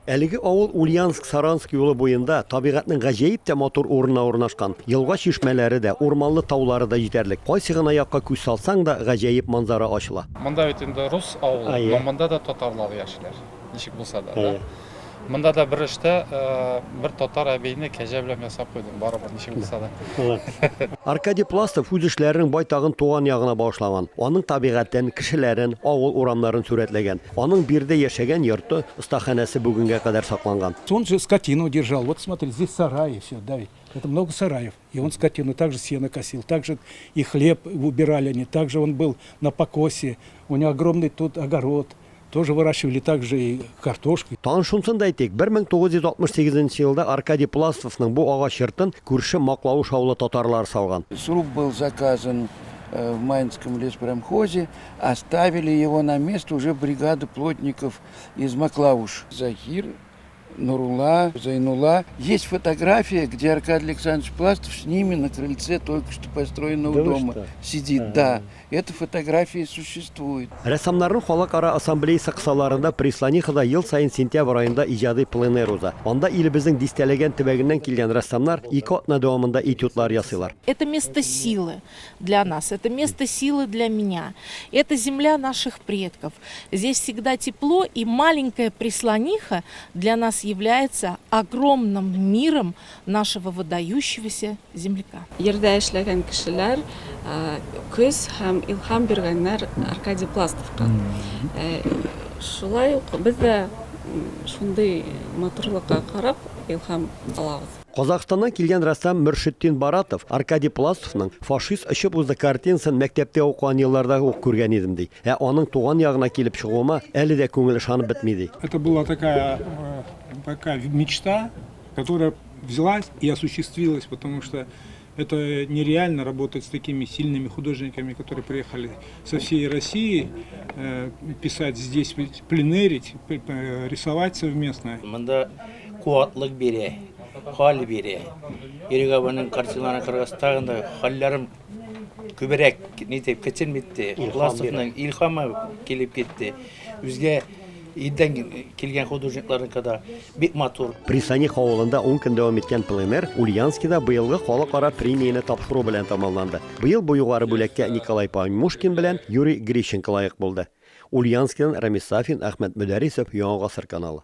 Әлеге авыл Ульяновск-Саранск юлы буенда табигатьнең гаҗәеп тә матур урынына урнашкан. Елга чишмәләре дә, урманлы таулары да җитәрлек. Кайсы гына якка күз салсаң да гаҗәеп манзара ачыла. Монда бит инде рус авылы, но монда да татарлар яшиләр. Ничек булса да. Монда да бер эштә бер татар әбейне кәҗә белән ясап куйдым, барыбер ничек булса да. Аркадий Пластов үз эшләренең байтагын туган ягына башлаган. Аның табигатен, кешеләрен, авыл урамнарын сурәтләгән. Аның бирдә яшәгән йорты, остаханәсе бүгенгә кадәр сакланган. Он же скотину держал. Вот смотри, здесь сараи, все, да, это много сараев. И он скотину также сено косил, также и хлеб убирали они, также он был на покосе. У него огромный тут огород. Тоже выращивали также и картошку. Танышунсын да әйтик, 1968 елда Аркадий Пластовның бу агач йортын күрше Маклауш авылы татарлары салган. Сруб был заказан в Маинском леспромхозе, оставили его на место уже бригады плотников из Маклауш. Захир, Нурула, Зайнула. Есть фотография, где Аркадий Александрович Пластов с ними на крыльце только что построенного дома сидит. Да, эта фотография существует. Рәссамнарның халыкара ассамблеясы кысаларында Присланихада ел сайын сентябрь айында иҗади пленэр уза. Анда илебезнең дистәләгән төбәгеннән килгән рәссамнар 2 атна дәвамында этюдлар ясыйлар. Это место силы для нас, это место силы для меня. Это земля наших предков. Здесь всегда тепло, и маленькая Присланиха для нас является огромным миром нашего выдающегося земляка. Ердә эшләгән кешеләр көз һәм илһам биргәннәр Аркадий Пластовка. Шулай ук без дә шундый матурлыкка карап илһам алабыз. Казахстаннан килгән рәссам Мөршетдин Баратов Аркадий Пластовның фашист очып узды картинасын мәктәптә укыган елларда ук күргән идем ди. Аның туган ягына килеп чыгуыма әле дә күңел ышанып бетми ди. Это была такая мечта, которая взялась и осуществилась, потому что это нереально работать с такими сильными художниками, которые приехали со всей России, писать здесь, пленерить, рисовать совместно. Монда куатлык бере, хал бере. Ерегабаның картиналарын карагастагында халларым күберәк нитеп кетенмитте. Пластовның илһамы килеп кетте. Үзгә идән килгән художникларның када бик матур. Присаних авылында 10 көн дәвам иткән пленэр Ульяновскида быелгы халыкара премияны тапшыру белән тамамланды. Быел бу югары бүләккә Николай Памушкин белән Юрий Грищенко лаек булды. Ульяновскидан Рамис Сафин, Әхмәт Мөдәрисов, Яңа Гасыр каналы.